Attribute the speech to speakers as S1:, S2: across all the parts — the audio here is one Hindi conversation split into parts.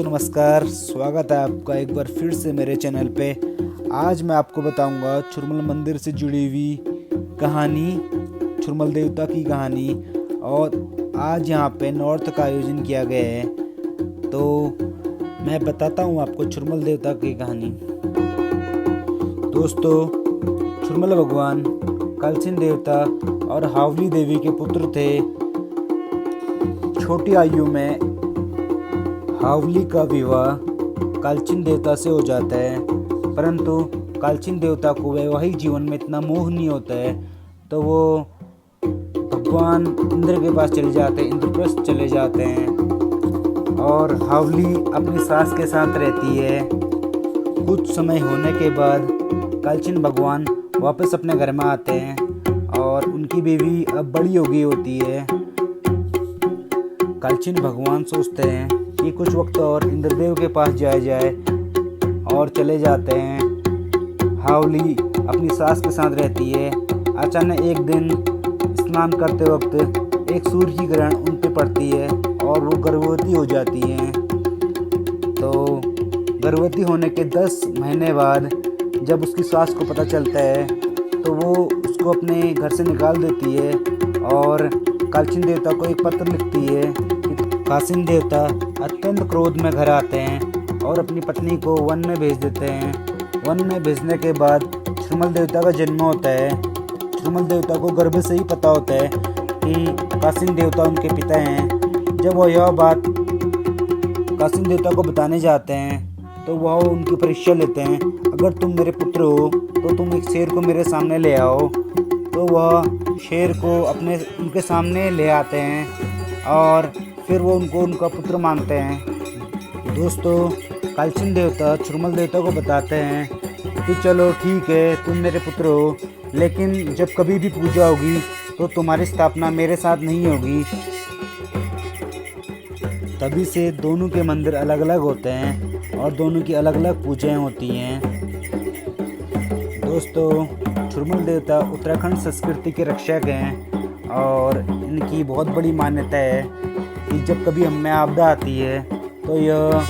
S1: दोस्तों नमस्कार, स्वागत है आपका एक बार फिर से मेरे चैनल पे। आज मैं आपको बताऊंगा छुरमल मंदिर से जुड़ी हुई कहानी, छुरमल देवता की कहानी। और आज यहाँ पे नॉर्थ का आयोजन किया गया है, तो मैं बताता हूँ आपको छुरमल देवता की कहानी। दोस्तों, छुरमल भगवान कलसिन देवता और हावली देवी के पुत्र थे। छोटी आयु में हावली का विवाह कालचिन देवता से हो जाता है, परंतु कालचिन देवता को वैवाहिक जीवन में इतना मोह नहीं होता है, तो वो भगवान इंद्र के पास चले जाते हैं, इंद्रप्रस्थ चले जाते हैं। और हावली अपनी सास के साथ रहती है। कुछ समय होने के बाद कालचिन भगवान वापस अपने घर में आते हैं और उनकी बीवी अब बड़ी हो गई होती है। कालचिन भगवान सोचते हैं कि कुछ वक्त और इंद्रदेव के पास जाया जाए और चले जाते हैं। हावली अपनी सास के साथ रहती है। अचानक एक दिन स्नान करते वक्त एक सूर्य की किरण उन पे पड़ती है और वो गर्भवती हो जाती हैं। तो गर्भवती होने के 10 महीने बाद जब उसकी सास को पता चलता है, तो वो उसको अपने घर से निकाल देती है और कालचिन देवता को एक पत्र लिखती है। कालचिन देवता अत्यंत क्रोध में घर आते हैं और अपनी पत्नी को वन में भेज देते हैं। वन में भेजने के बाद छुरमल देवता का जन्म होता है। छुरमल देवता को गर्भ से ही पता होता है कि कालचिन देवता उनके पिता हैं। जब वो यह बात कालचिन देवता को बताने जाते हैं, तो वह उनकी परीक्षा लेते हैं। अगर तुम मेरे पुत्र हो तो तुम एक शेर को मेरे सामने ले आओ। तो वह शेर को उनके सामने ले आते हैं और फिर वो उनका पुत्र मानते हैं। दोस्तों, कालचिन देवता छुरमल देवता को बताते हैं कि चलो ठीक है, तुम मेरे पुत्र हो, लेकिन जब कभी भी पूजा होगी तो तुम्हारी स्थापना मेरे साथ नहीं होगी। तभी से दोनों के मंदिर अलग अलग होते हैं और दोनों की अलग अलग पूजाएं होती हैं। दोस्तों, छुरमल देवता उत्तराखंड संस्कृति के रक्षक हैं और इनकी बहुत बड़ी मान्यता है कि जब कभी हम में आपदा आती है तो यह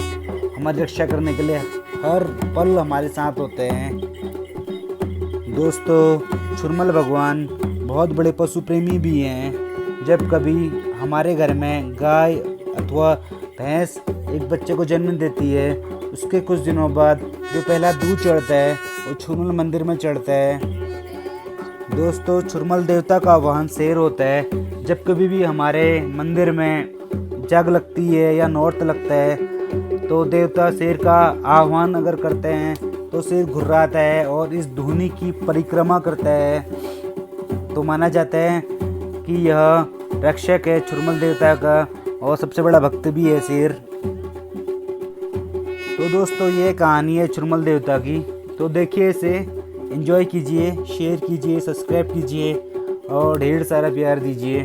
S1: हमारी रक्षा करने के लिए हर पल हमारे साथ होते हैं। दोस्तों, छुरमल भगवान बहुत बड़े पशु प्रेमी भी हैं। जब कभी हमारे घर में गाय अथवा भैंस एक बच्चे को जन्म देती है, उसके कुछ दिनों बाद जो पहला दूध चढ़ता है वो छुरमल मंदिर में चढ़ता है। दोस्तों, छुरमल देवता का वाहन शेर होता है। जब कभी भी हमारे मंदिर में जग लगती है या नौर्त लगता है, तो देवता शेर का आह्वान अगर करते हैं तो शेर घुर्राता है और इस धुनी की परिक्रमा करता है। तो माना जाता है कि यह रक्षक है छुरमल देवता का और सबसे बड़ा भक्त भी है शेर। तो दोस्तों, ये कहानी है छुरमल देवता की। तो देखिए, इसे एंजॉय कीजिए, शेयर कीजिए, सब्सक्राइब कीजिए और ढेर सारा प्यार दीजिए।